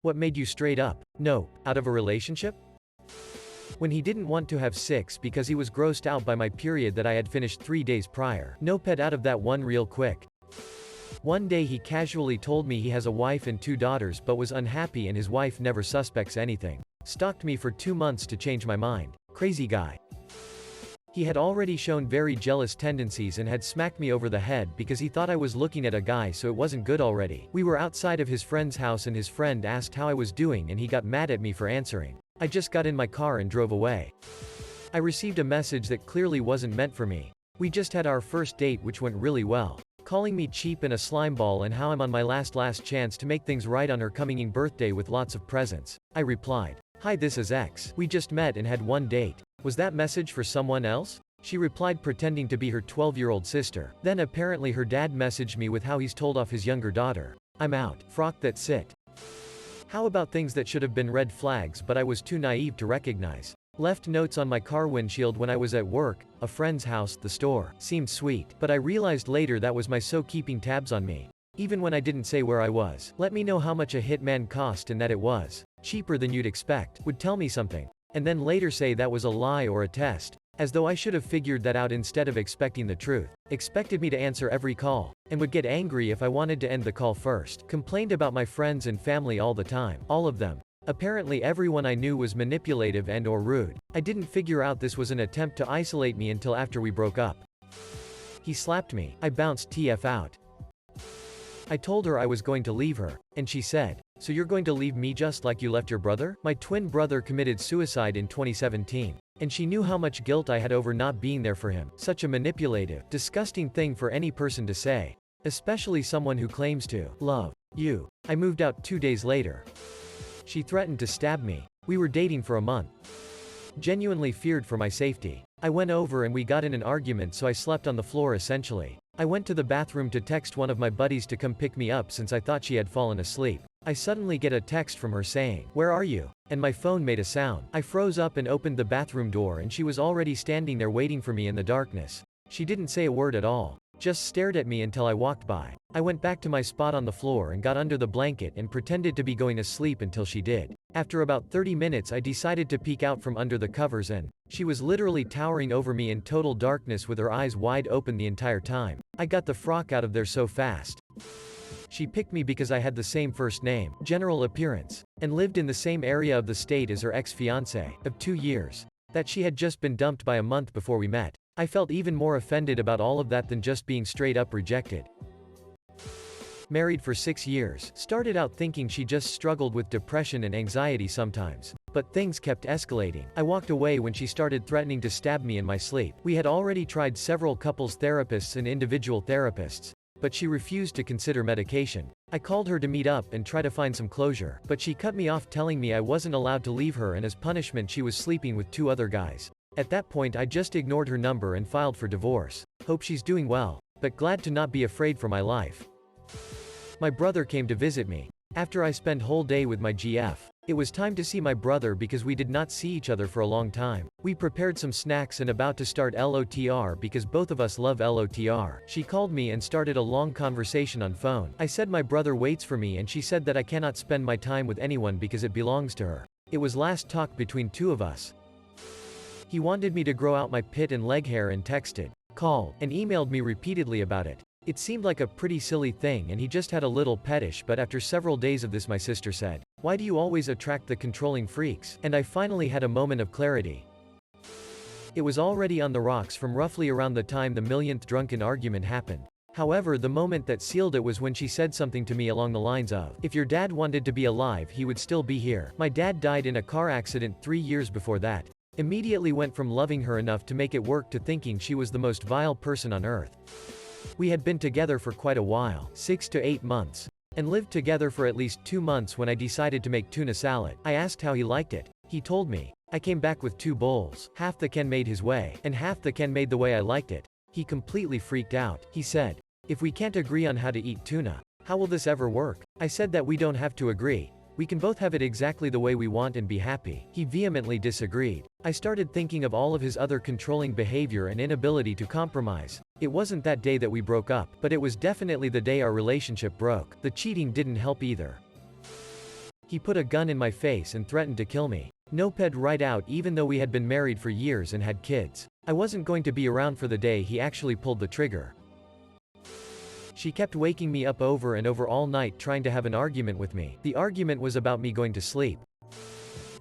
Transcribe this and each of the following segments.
What made you straight up? No. Out of a relationship? When he didn't want to have sex because he was grossed out by my period that I had finished 3 days prior. No pet out of that one real quick. One day he casually told me he has a wife and 2 daughters but was unhappy and his wife never suspects anything. Stalked me for 2 months to change my mind. Crazy guy. He had already shown very jealous tendencies and had smacked me over the head because he thought I was looking at a guy, so it wasn't good already. We were outside of his friend's house and his friend asked how I was doing and he got mad at me for answering. I just got in my car and drove away. I received a message that clearly wasn't meant for me. We just had our first date which went really well. Calling me cheap and a slimeball and how I'm on my last chance to make things right on her coming birthday with lots of presents. I replied, "Hi, this is X. We just met and had one date. Was that message for someone else?" She replied pretending to be her 12-year-old sister. Then apparently her dad messaged me with how he's told off his younger daughter. I'm out. Frock that's it. How about things that should have been red flags but I was too naive to recognize? Left notes on my car windshield when I was at work, a friend's house, the store. Seemed sweet, but I realized later that was my so keeping tabs on me. Even when I didn't say where I was. Let me know how much a hitman cost and that it was cheaper than you'd expect. Would tell me something. And then later say that was a lie or a test. As though I should have figured that out instead of expecting the truth. Expected me to answer every call. And would get angry if I wanted to end the call first. Complained about my friends and family all the time. All of them. Apparently everyone I knew was manipulative and or rude. I didn't figure out this was an attempt to isolate me until after we broke up. He slapped me. I bounced TF out. I told her I was going to leave her. And she said, "So you're going to leave me just like you left your brother?" My twin brother committed suicide in 2017. And she knew how much guilt I had over not being there for him. Such a manipulative, disgusting thing for any person to say. Especially someone who claims to love you. I moved out 2 days later. She threatened to stab me. We were dating for a month. Genuinely feared for my safety. I went over and we got in an argument, so I slept on the floor essentially. I went to the bathroom to text one of my buddies to come pick me up since I thought she had fallen asleep. I suddenly get a text from her saying, "Where are you?" And my phone made a sound. I froze up and opened the bathroom door and she was already standing there waiting for me in the darkness. She didn't say a word at all. Just stared at me until I walked by. I went back to my spot on the floor and got under the blanket and pretended to be going to sleep until she did. After about 30 minutes I decided to peek out from under the covers and she was literally towering over me in total darkness with her eyes wide open the entire time. I got the frock out of there so fast. She picked me because I had the same first name, general appearance, and lived in the same area of the state as her ex-fiancé, of 2 years. That she had just been dumped by a month before we met. I felt even more offended about all of that than just being straight up rejected. Married for 6 years, started out thinking she just struggled with depression and anxiety sometimes. But things kept escalating. I walked away when she started threatening to stab me in my sleep. We had already tried several couples therapists and individual therapists. But she refused to consider medication. I called her to meet up and try to find some closure. But she cut me off telling me I wasn't allowed to leave her and as punishment she was sleeping with 2 other guys. At that point I just ignored her number and filed for divorce. Hope she's doing well. But glad to not be afraid for my life. My brother came to visit me. After I spent whole day with my GF. It was time to see my brother because we did not see each other for a long time. We prepared some snacks and about to start LOTR because both of us love LOTR. She called me and started a long conversation on phone. I said my brother waits for me and she said that I cannot spend my time with anyone because it belongs to her. It was last talk between 2 of us. He wanted me to grow out my pit and leg hair and texted, called, and emailed me repeatedly about it. It seemed like a pretty silly thing and he just had a little pettish, but after several days of this my sister said, "Why do you always attract the controlling freaks?" And I finally had a moment of clarity. It was already on the rocks from roughly around the time the millionth drunken argument happened. However, the moment that sealed it was when she said something to me along the lines of, "If your dad wanted to be alive he would still be here." My dad died in a car accident 3 years before that. Immediately went from loving her enough to make it work to thinking she was the most vile person on earth. We had been together for quite a while, 6 to 8 months, and lived together for at least 2 months when I decided to make tuna salad. I asked how he liked it. He told me. I came back with 2 bowls, half the can made his way, and half the can made the way I liked it. He completely freaked out. He said, "If we can't agree on how to eat tuna, how will this ever work?" I said that we don't have to agree. We can both have it exactly the way we want and be happy. He vehemently disagreed. I started thinking of all of his other controlling behavior and inability to compromise. It wasn't that day that we broke up, but it was definitely the day our relationship broke. The cheating didn't help either. He put a gun in my face and threatened to kill me. Noped right out even though we had been married for years and had kids. I wasn't going to be around for the day he actually pulled the trigger. She kept waking me up over and over all night trying to have an argument with me. The argument was about me going to sleep.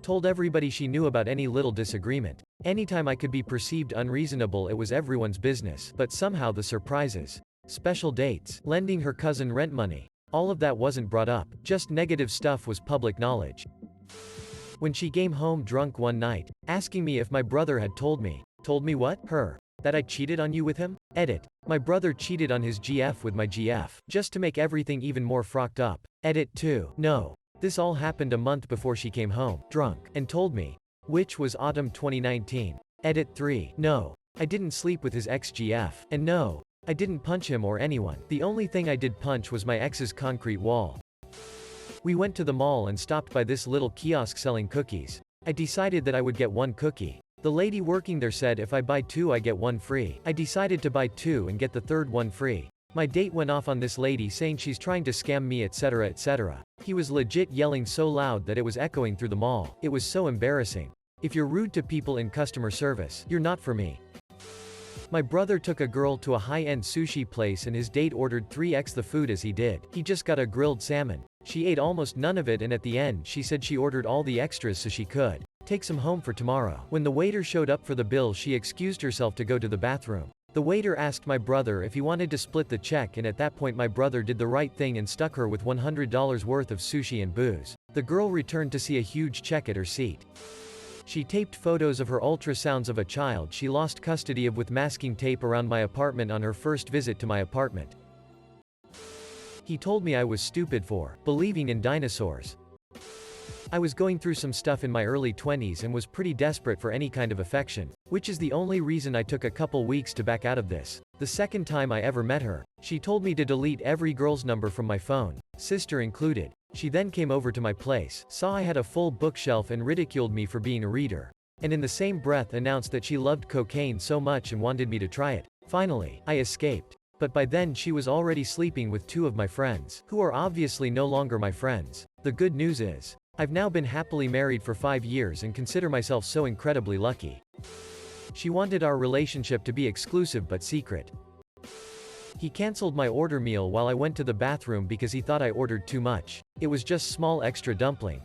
Told everybody she knew about any little disagreement. Anytime I could be perceived unreasonable, it was everyone's business. But somehow the surprises, special dates, lending her cousin rent money, all of that wasn't brought up. Just negative stuff was public knowledge. When she came home drunk one night, asking me if my brother had told me. Told me what? Her. That I cheated on you with him? Edit. My brother cheated on his GF with my GF. Just to make everything even more frocked up. Edit 2. No. This all happened a month before she came home, drunk, and told me. Which was autumn 2019. Edit 3. No. I didn't sleep with his ex-GF. And no. I didn't punch him or anyone. The only thing I did punch was my ex's concrete wall. We went to the mall and stopped by this little kiosk selling cookies. I decided that I would get one cookie. The lady working there said if I buy 2 I get 1 free. I decided to buy 2 and get the third one free. My date went off on this lady saying she's trying to scam me etc etc. He was legit yelling so loud that it was echoing through the mall. It was so embarrassing. If you're rude to people in customer service, you're not for me. My brother took a girl to a high-end sushi place and his date ordered 3x the food as he did. He just got a grilled salmon. She ate almost none of it and at the end she said she ordered all the extras so she could take some home for tomorrow. When the waiter showed up for the bill she excused herself to go to the bathroom. The waiter asked my brother if he wanted to split the check and at that point my brother did the right thing and stuck her with $100 worth of sushi and booze. The girl returned to see a huge check at her seat. She taped photos of her ultrasounds of a child she lost custody of with masking tape around my apartment on her first visit to my apartment. He told me I was stupid for believing in dinosaurs. I was going through some stuff in my early 20s and was pretty desperate for any kind of affection, which is the only reason I took a couple weeks to back out of this. The second time I ever met her, she told me to delete every girl's number from my phone, sister included. She then came over to my place, saw I had a full bookshelf and ridiculed me for being a reader. And in the same breath announced that she loved cocaine so much and wanted me to try it. Finally, I escaped. But by then she was already sleeping with 2 of my friends, who are obviously no longer my friends. The good news is, I've now been happily married for 5 years and consider myself so incredibly lucky. She wanted our relationship to be exclusive but secret. He canceled my order meal while I went to the bathroom because he thought I ordered too much. It was just small extra dumpling.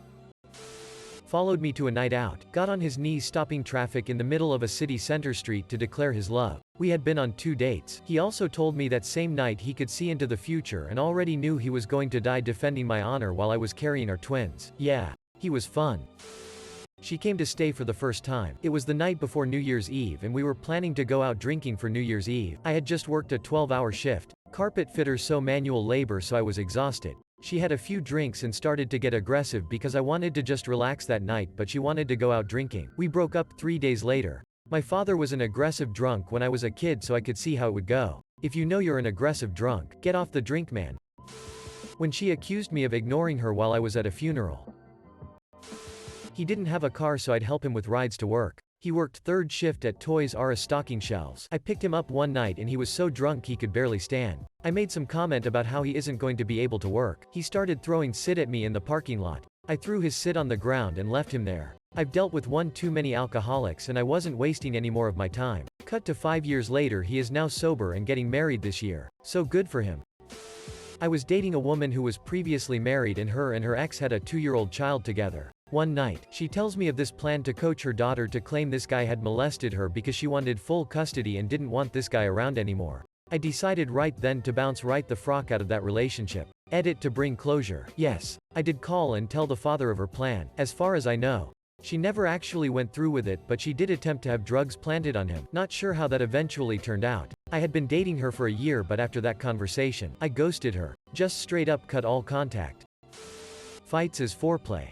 Followed me to a night out, got on his knees stopping traffic in the middle of a city center street to declare his love. We had been on 2 dates. He also told me that same night he could see into the future and already knew he was going to die defending my honor while I was carrying our twins. Yeah, he was fun. She came to stay for the first time. It was the night before New Year's Eve and we were planning to go out drinking for New Year's Eve. I had just worked a 12-hour shift. Carpet fitter so manual labor so I was exhausted. She had a few drinks and started to get aggressive because I wanted to just relax that night but she wanted to go out drinking. We broke up 3 days later. My father was an aggressive drunk when I was a kid so I could see how it would go. If you know you're an aggressive drunk, get off the drink man. When she accused me of ignoring her while I was at a funeral. He didn't have a car so I'd help him with rides to work. He worked 3rd shift at Toys R Us stocking shelves. I picked him up one night and he was so drunk he could barely stand. I made some comment about how he isn't going to be able to work. He started throwing sit at me in the parking lot. I threw his sit on the ground and left him there. I've dealt with one too many alcoholics and I wasn't wasting any more of my time. Cut to 5 years later he is now sober and getting married this year. So good for him. I was dating a woman who was previously married and her ex had a 2-year-old child together. One night, she tells me of this plan to coach her daughter to claim this guy had molested her because she wanted full custody and didn't want this guy around anymore. I decided right then to bounce right the frock out of that relationship. Edit to bring closure. Yes, I did call and tell the father of her plan. As far as I know, she never actually went through with it but she did attempt to have drugs planted on him. Not sure how that eventually turned out. I had been dating her for a year but after that conversation, I ghosted her. Just straight up cut all contact. Fights as foreplay.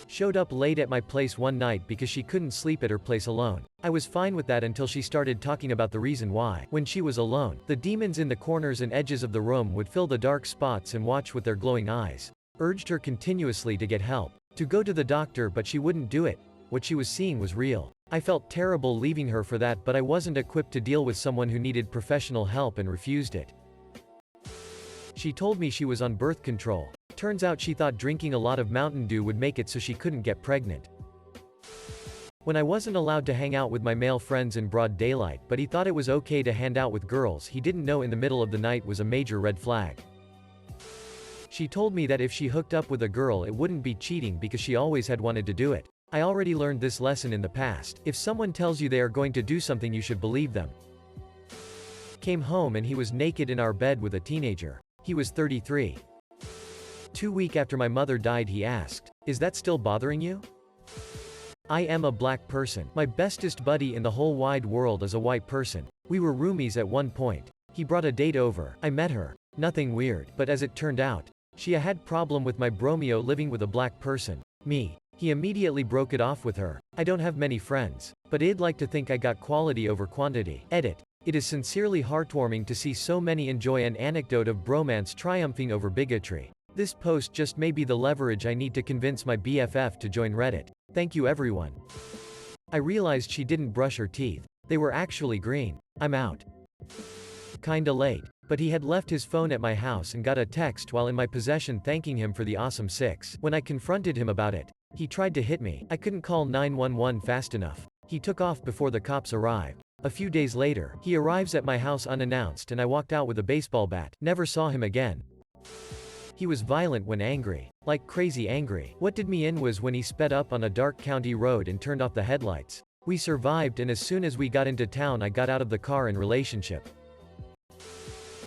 Showed up late at my place one night because she couldn't sleep at her place alone. I was fine with that until she started talking about the reason why. When she was alone, the demons in the corners and edges of the room would fill the dark spots and watch with their glowing eyes. Urged her continuously to get help. To go to the doctor but she wouldn't do it. What she was seeing was real. I felt terrible leaving her for that but I wasn't equipped to deal with someone who needed professional help and refused it. She told me she was on birth control. Turns out she thought drinking a lot of Mountain Dew would make it so she couldn't get pregnant. When I wasn't allowed to hang out with my male friends in broad daylight, but he thought it was okay to hang out with girls he didn't know in the middle of the night was a major red flag. She told me that if she hooked up with a girl it wouldn't be cheating because she always had wanted to do it. I already learned this lesson in the past. If someone tells you they are going to do something, you should believe them. Came home and he was naked in our bed with a teenager. He was 33. 2 weeks after my mother died he asked, "Is that still bothering you?" I am a black person. My bestest buddy in the whole wide world is a white person. We were roomies at one point. He brought a date over. I met her. Nothing weird, but as it turned out, she had problem with my bromeo living with a black person. Me. He immediately broke it off with her. I don't have many friends, but I'd like to think I got quality over quantity. Edit. It is sincerely heartwarming to see so many enjoy an anecdote of bromance triumphing over bigotry. This post just may be the leverage I need to convince my BFF to join Reddit. Thank you everyone. I realized she didn't brush her teeth. They were actually green. I'm out. Kinda late. But he had left his phone at my house and got a text while in my possession thanking him for the awesome 6. When I confronted him about it, he tried to hit me. I couldn't call 911 fast enough. He took off before the cops arrived. A few days later, he arrives at my house unannounced and I walked out with a baseball bat. Never saw him again. He was violent when angry. Like crazy angry. What did me in was when he sped up on a dark county road and turned off the headlights. We survived and as soon as we got into town I got out of the car in relationship.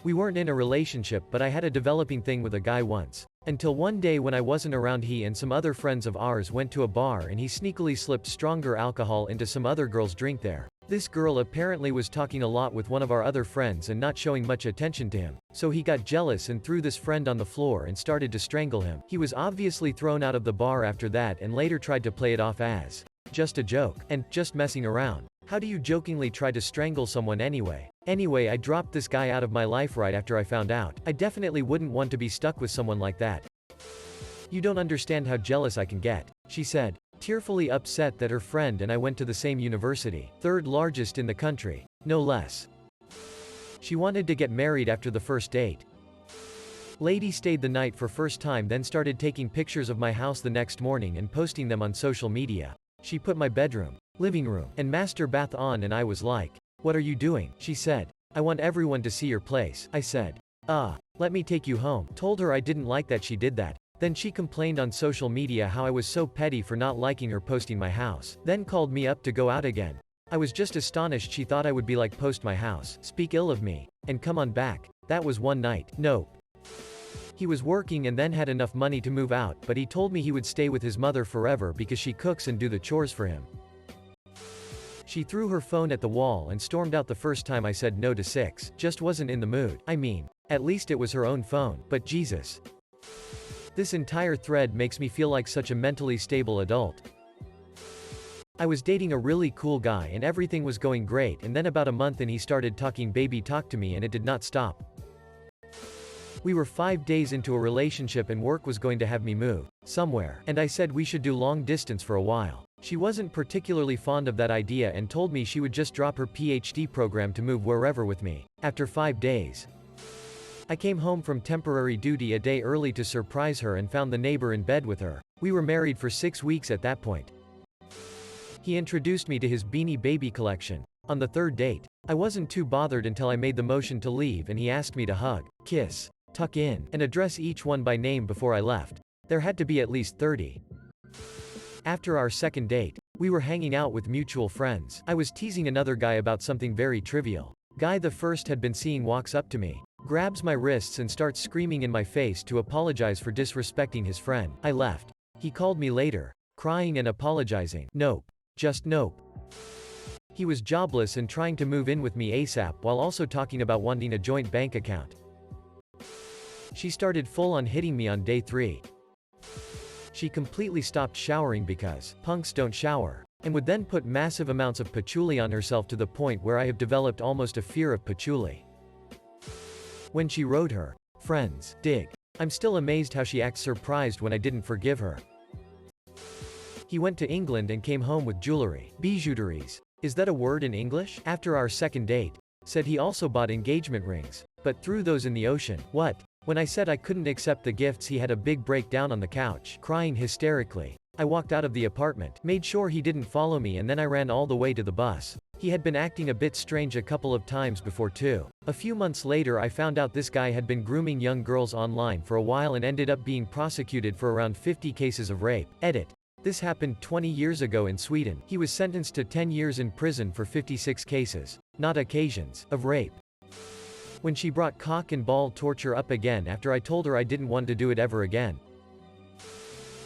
We weren't in a relationship but I had a developing thing with a guy once. Until one day when I wasn't around he and some other friends of ours went to a bar and he sneakily slipped stronger alcohol into some other girl's drink there. This girl apparently was talking a lot with one of our other friends and not showing much attention to him. So he got jealous and threw this friend on the floor and started to strangle him. He was obviously thrown out of the bar after that and later tried to play it off as just a joke and just messing around. How do you jokingly try to strangle someone anyway? Anyway, I dropped this guy out of my life right after I found out. I definitely wouldn't want to be stuck with someone like that. You don't understand how jealous I can get, she said, tearfully upset that her friend and I went to the same university, third largest in the country, no less. She wanted to get married after the first date. Lady stayed the night for first time then started taking pictures of my house the next morning and posting them on social media. She put my bedroom, living room, and master bath on and I was like, "What are you doing?" She said. "I want everyone to see your place." I said, let me take you home." Told her I didn't like that she did that. Then she complained on social media how I was so petty for not liking her posting my house. Then called me up to go out again. I was just astonished she thought I would be like post my house, speak ill of me, and come on back. That was one night. Nope. He was working and then had enough money to move out, but he told me he would stay with his mother forever because she cooks and do the chores for him. She threw her phone at the wall and stormed out the first time I said no to 6. Just wasn't in the mood. I mean, at least it was her own phone, but Jesus. This entire thread makes me feel like such a mentally stable adult. I was dating a really cool guy and everything was going great and then about a month in he started talking baby talk to me and it did not stop. We were 5 days into a relationship and work was going to have me move somewhere, and I said we should do long distance for a while. She wasn't particularly fond of that idea and told me she would just drop her PhD program to move wherever with me. After 5 days, I came home from temporary duty a day early to surprise her and found the neighbor in bed with her. We were married for 6 weeks at that point. He introduced me to his Beanie Baby collection. On the third date, I wasn't too bothered until I made the motion to leave and he asked me to hug, kiss, tuck in, and address each one by name before I left. There had to be at least 30. After our second date, we were hanging out with mutual friends. I was teasing another guy about something very trivial. Guy the first had been seeing walks up to me, grabs my wrists and starts screaming in my face to apologize for disrespecting his friend. I left. He called me later, crying and apologizing. Nope. Just nope. He was jobless and trying to move in with me ASAP while also talking about wanting a joint bank account. She started full on hitting me on day 3. She completely stopped showering because punks don't shower, and would then put massive amounts of patchouli on herself to the point where I have developed almost a fear of patchouli. When she wrote her friends dig, I'm still amazed how she acts surprised when I didn't forgive her. He went to England and came home with jewelry. Bijouteries. Is that a word in English? After our second date, said he also bought engagement rings, but threw those in the ocean. What? When I said I couldn't accept the gifts, he had a big breakdown on the couch, crying hysterically. I walked out of the apartment, made sure he didn't follow me, and then I ran all the way to the bus. He had been acting a bit strange a couple of times before too. A few months later I found out this guy had been grooming young girls online for a while and ended up being prosecuted for around 50 cases of rape. Edit. This happened 20 years ago in Sweden. He was sentenced to 10 years in prison for 56 cases, not occasions, of rape. When she brought cock and ball torture up again after I told her I didn't want to do it ever again.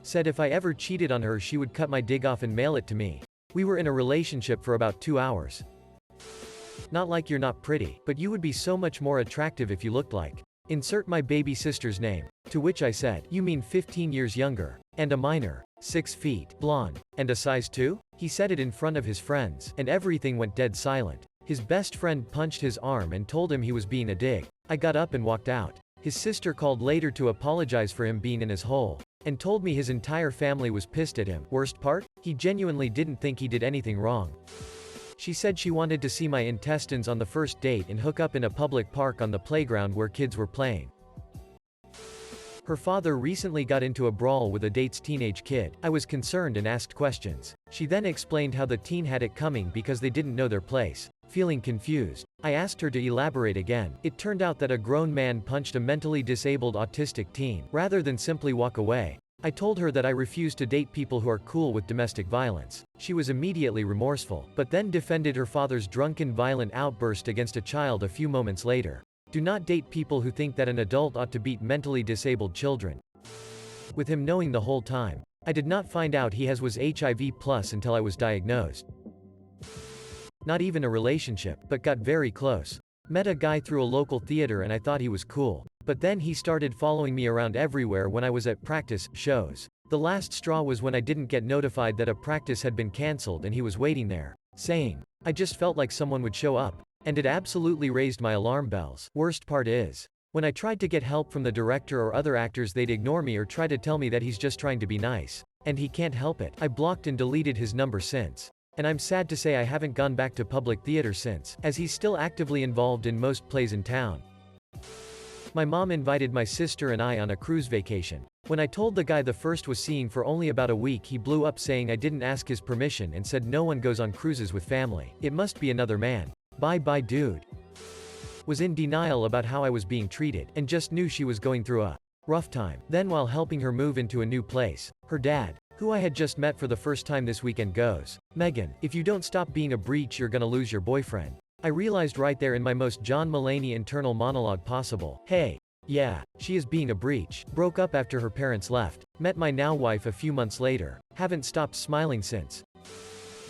Said if I ever cheated on her she would cut my dig off and mail it to me. We were in a relationship for about 2 hours. Not like you're not pretty, but you would be so much more attractive if you looked like. Insert my baby sister's name. To which I said, you mean 15 years younger, and a minor, 6 feet, blonde, and a size 2? He said it in front of his friends, and everything went dead silent. His best friend punched his arm and told him he was being a dig. I got up and walked out. His sister called later to apologize for him being in his hole, and told me his entire family was pissed at him. Worst part? He genuinely didn't think he did anything wrong. She said she wanted to see my intestines on the first date and hook up in a public park on the playground where kids were playing. Her father recently got into a brawl with a date's teenage kid. I was concerned and asked questions. She then explained how the teen had it coming because they didn't know their place. Feeling confused, I asked her to elaborate again. It turned out that a grown man punched a mentally disabled autistic teen, rather than simply walk away. I told her that I refuse to date people who are cool with domestic violence. She was immediately remorseful, but then defended her father's drunken violent outburst against a child a few moments later. Do not date people who think that an adult ought to beat mentally disabled children. With him knowing the whole time. I did not find out he was HIV+ until I was diagnosed. Not even a relationship, but got very close. Met a guy through a local theater and I thought he was cool. But then he started following me around everywhere when I was at practice, shows. The last straw was when I didn't get notified that a practice had been cancelled and he was waiting there, saying, I just felt like someone would show up. And it absolutely raised my alarm bells. Worst part is, when I tried to get help from the director or other actors they'd ignore me or try to tell me that he's just trying to be nice. And he can't help it. I blocked and deleted his number since. And I'm sad to say I haven't gone back to public theater since, as he's still actively involved in most plays in town. My mom invited my sister and I on a cruise vacation. When I told the guy the first was seeing for only about a week, he blew up saying I didn't ask his permission and said no one goes on cruises with family. It must be another man. Bye dude. Was in denial about how I was being treated, and just knew she was going through a rough time. Then while helping her move into a new place, her dad, who I had just met for the first time this weekend, goes, Megan, if you don't stop being a breach you're gonna lose your boyfriend. I realized right there in my most John Mulaney internal monologue possible, hey, yeah, she is being a breach. Broke up after her parents left. Met my now wife a few months later. Haven't stopped smiling since.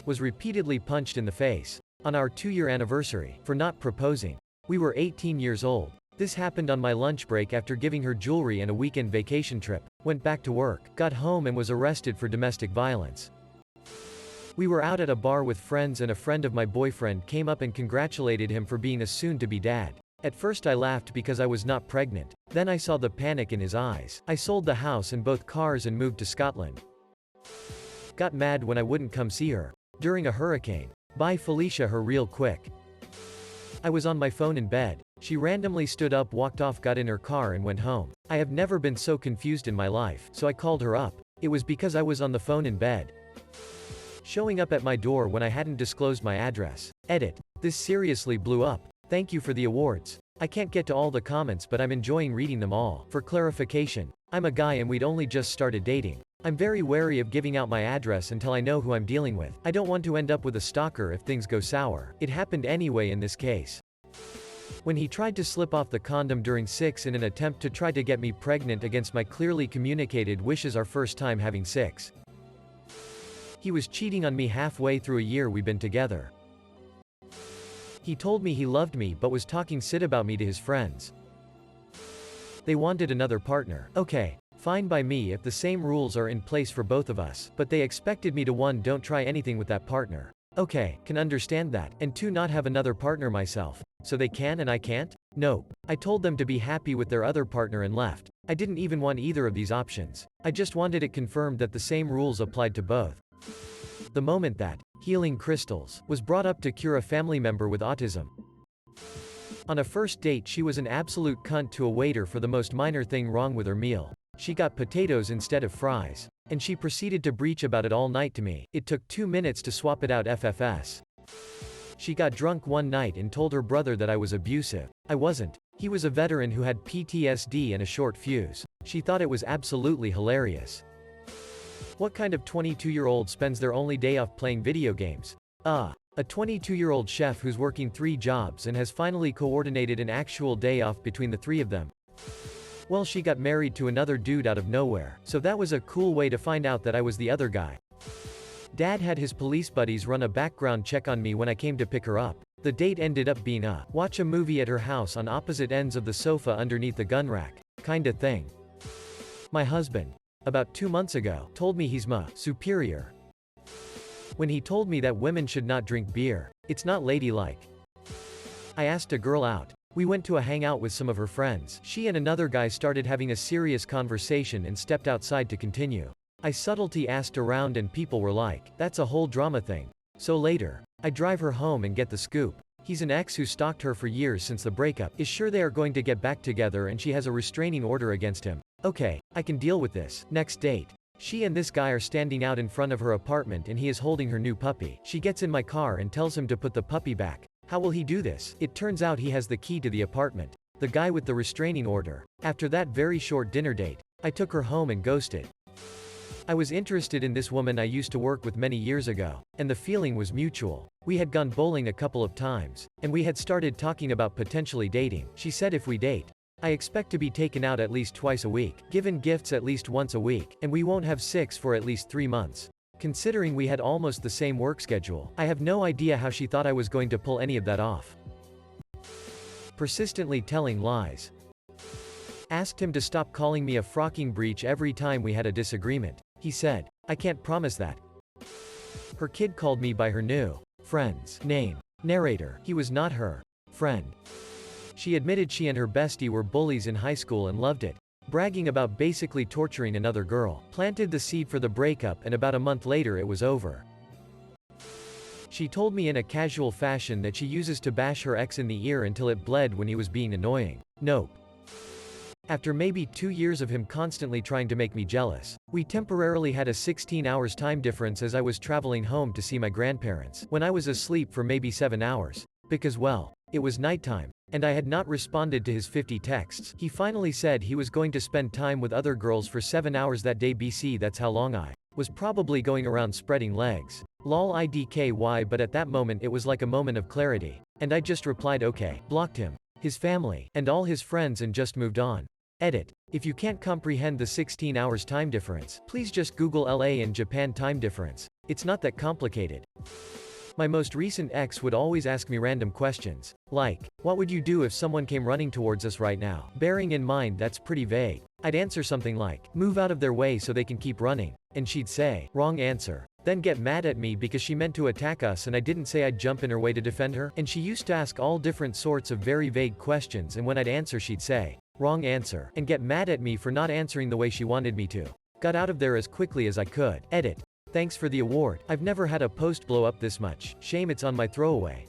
Was repeatedly punched in the face. On our 2-year anniversary, for not proposing. We were 18 years old. This happened on my lunch break after giving her jewelry and a weekend vacation trip. Went back to work, got home and was arrested for domestic violence. We were out at a bar with friends and a friend of my boyfriend came up and congratulated him for being a soon-to-be dad. At first I laughed because I was not pregnant. Then I saw the panic in his eyes. I sold the house and both cars and moved to Scotland. Got mad when I wouldn't come see her. During a hurricane. Bye Felicia her real quick. I was on my phone in bed. She randomly stood up, walked off, got in her car and went home. I have never been so confused in my life, so I called her up. It was because I was on the phone in bed. Showing up at my door when I hadn't disclosed my address. Edit. This seriously blew up. Thank you for the awards. I can't get to all the comments but I'm enjoying reading them all. For clarification, I'm a guy and we'd only just started dating. I'm very wary of giving out my address until I know who I'm dealing with. I don't want to end up with a stalker if things go sour. It happened anyway in this case. When he tried to slip off the condom during sex in an attempt to try to get me pregnant against my clearly communicated wishes our first time having sex. He was cheating on me halfway through a year we've been together. He told me he loved me but was talking shit about me to his friends. They wanted another partner. Okay. Fine by me if the same rules are in place for both of us, but they expected me to 1. Don't try anything with that partner. Okay, can understand that, and 2. Not have another partner myself. So they can and I can't? Nope. I told them to be happy with their other partner and left. I didn't even want either of these options. I just wanted it confirmed that the same rules applied to both. The moment that healing crystals was brought up to cure a family member with autism. On a first date she was an absolute cunt to a waiter for the most minor thing wrong with her meal. She got potatoes instead of fries. And she proceeded to breach about it all night to me. It took 2 minutes to swap it out FFS. She got drunk one night and told her brother that I was abusive. I wasn't. He was a veteran who had PTSD and a short fuse. She thought it was absolutely hilarious. What kind of 22-year-old spends their only day off playing video games? A 22-year-old chef who's working 3 jobs and has finally coordinated an actual day off between the 3 of them. Well, she got married to another dude out of nowhere, so that was a cool way to find out that I was the other guy. Dad had his police buddies run a background check on me when I came to pick her up. The date ended up being a watch a movie at her house on opposite ends of the sofa underneath the gun rack kinda thing. My husband, about 2 months ago, told me he's my superior. When he told me that women should not drink beer, it's not ladylike. I asked a girl out. We went to a hangout with some of her friends. She and another guy started having a serious conversation and stepped outside to continue. I subtlety asked around and people were like, that's a whole drama thing. So later, I drive her home and get the scoop. He's an ex who stalked her for years since the breakup, is sure they are going to get back together and she has a restraining order against him. Okay, I can deal with this. Next date. She and this guy are standing out in front of her apartment and he is holding her new puppy. She gets in my car and tells him to put the puppy back. How will he do this? It turns out he has the key to the apartment. The guy with the restraining order. After that very short dinner date, I took her home and ghosted. I was interested in this woman I used to work with many years ago, and the feeling was mutual. We had gone bowling a couple of times, and we had started talking about potentially dating. She said if we date, I expect to be taken out at least twice a week, given gifts at least once a week, and we won't have sex for at least 3 months. Considering we had almost the same work schedule, I have no idea how she thought I was going to pull any of that off. Persistently telling lies. Asked him to stop calling me a frocking breach every time we had a disagreement. He said, I can't promise that. Her kid called me by her new friend's name. Narrator. He was not her friend. She admitted she and her bestie were bullies in high school and loved it. Bragging about basically torturing another girl. Planted the seed for the breakup and about a month later it was over. She told me in a casual fashion that she uses to bash her ex in the ear until it bled when he was being annoying. Nope. After maybe 2 years of him constantly trying to make me jealous, we temporarily had a 16 hours time difference as I was traveling home to see my grandparents, when I was asleep for maybe 7 hours. Because well, it was nighttime, and I had not responded to his 50 texts. He finally said he was going to spend time with other girls for 7 hours that day. BC, that's how long I was probably going around spreading legs. Lol idky, but at that moment it was like a moment of clarity. And I just replied okay, blocked him, his family, and all his friends and just moved on. Edit. If you can't comprehend the 16 hours time difference, please just Google LA and Japan time difference. It's not that complicated. My most recent ex would always ask me random questions, like, what would you do if someone came running towards us right now? Bearing in mind that's pretty vague. I'd answer something like, move out of their way so they can keep running. And she'd say, wrong answer. Then get mad at me because she meant to attack us and I didn't say I'd jump in her way to defend her. And she used to ask all different sorts of very vague questions, and when I'd answer she'd say, wrong answer, and get mad at me for not answering the way she wanted me to. Got out of there as quickly as I could. Edit. Thanks for the award. I've never had a post blow up this much. Shame it's on my throwaway.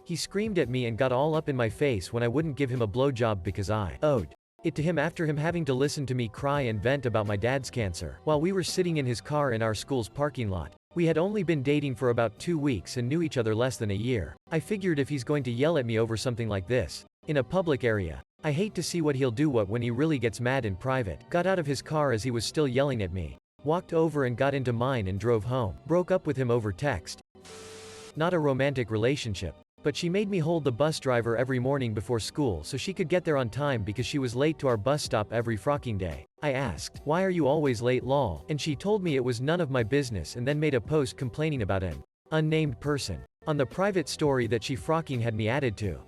He screamed at me and got all up in my face when I wouldn't give him a blowjob because I owed it to him after him having to listen to me cry and vent about my dad's cancer while we were sitting in his car in our school's parking lot. We had only been dating for about 2 weeks and knew each other less than a year. I figured if he's going to yell at me over something like this in a public area, I hate to see what he'll do when he really gets mad in private. Got out of his car as he was still yelling at me. Walked over and got into mine and drove home. Broke up with him over text. Not a romantic relationship. But she made me hold the bus driver every morning before school so she could get there on time because she was late to our bus stop every frocking day. I asked, why are you always late lol? And she told me it was none of my business and then made a post complaining about an unnamed person on the private story that she frocking had me added to.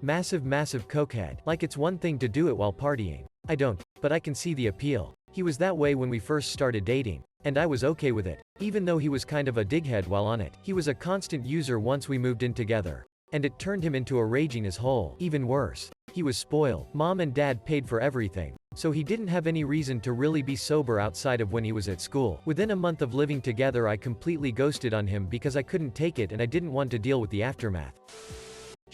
Massive cokehead. Like it's one thing to do it while partying. I don't, but I can see the appeal. He was that way when we first started dating. And I was okay with it. Even though he was kind of a dighead while on it. He was a constant user once we moved in together. And it turned him into a raging as whole. Even worse. He was spoiled. Mom and dad paid for everything. So he didn't have any reason to really be sober outside of when he was at school. Within a month of living together I completely ghosted on him because I couldn't take it and I didn't want to deal with the aftermath.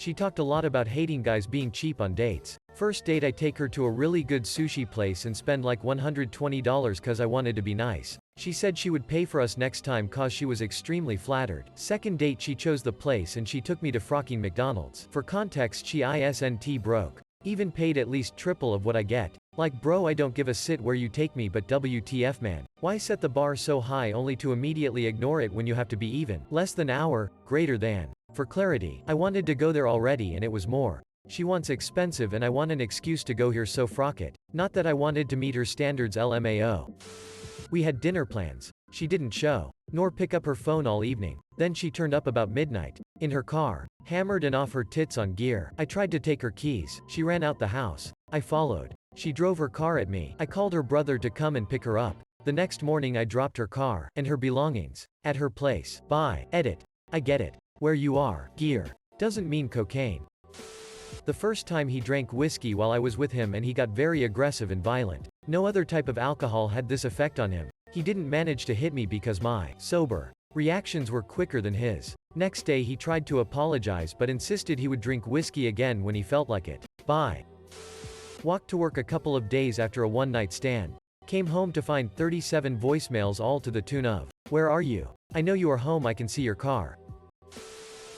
She talked a lot about hating guys being cheap on dates. First date, I take her to a really good sushi place and spend like $120 cause I wanted to be nice. She said she would pay for us next time cause she was extremely flattered. Second date, she chose the place and she took me to frocking McDonald's. For context, she isn't broke. Even paid at least triple of what I get. Like, bro, I don't give a shit where you take me, but WTF, man. Why set the bar so high only to immediately ignore it when you have to be even? Less than hour, greater than. For clarity, I wanted to go there already and it was more. She wants expensive and I want an excuse to go here, so frock it. Not that I wanted to meet her standards, LMAO. We had dinner plans. She didn't show, nor pick up her phone all evening. Then she turned up about midnight. In her car. Hammered and off her tits on gear. I tried to take her keys. She ran out the house. I followed. She drove her car at me. I called her brother to come and pick her up. The next morning I dropped her car, and her belongings, at her place. Bye. Edit. I get it. Where you are. Gear. Doesn't mean cocaine. The first time he drank whiskey while I was with him and he got very aggressive and violent. No other type of alcohol had this effect on him. He didn't manage to hit me because my sober reactions were quicker than his. Next day he tried to apologize but insisted he would drink whiskey again when he felt like it. Bye. Walked to work a couple of days after a one-night stand. Came home to find 37 voicemails, all to the tune of, "Where are you? I know you are home, I can see your car."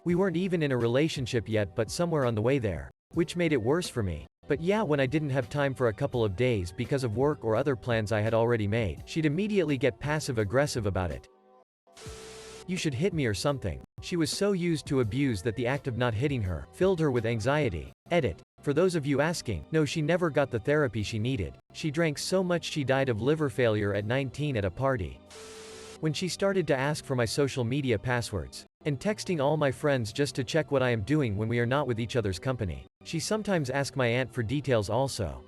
We weren't even in a relationship yet, but somewhere on the way there. Which made it worse for me. But yeah, when I didn't have time for a couple of days because of work or other plans I had already made, she'd immediately get passive-aggressive about it. "You should hit me or something." She was so used to abuse that the act of not hitting her filled her with anxiety. Edit. For those of you asking, no, she never got the therapy she needed. She drank so much she died of liver failure at 19 at a party. When she started to ask for my social media passwords, and texting all my friends just to check what I am doing when we are not with each other's company. She sometimes asked my aunt for details also.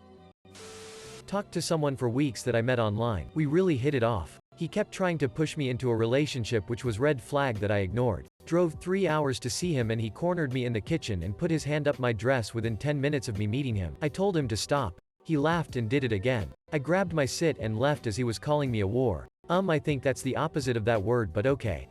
Talked to someone for weeks that I met online. We really hit it off. He kept trying to push me into a relationship, which was red flag that I ignored. Drove 3 hours to see him and he cornered me in the kitchen and put his hand up my dress within 10 minutes of me meeting him. I told him to stop. He laughed and did it again. I grabbed my sit and left as he was calling me a whore. I think that's the opposite of that word, but okay.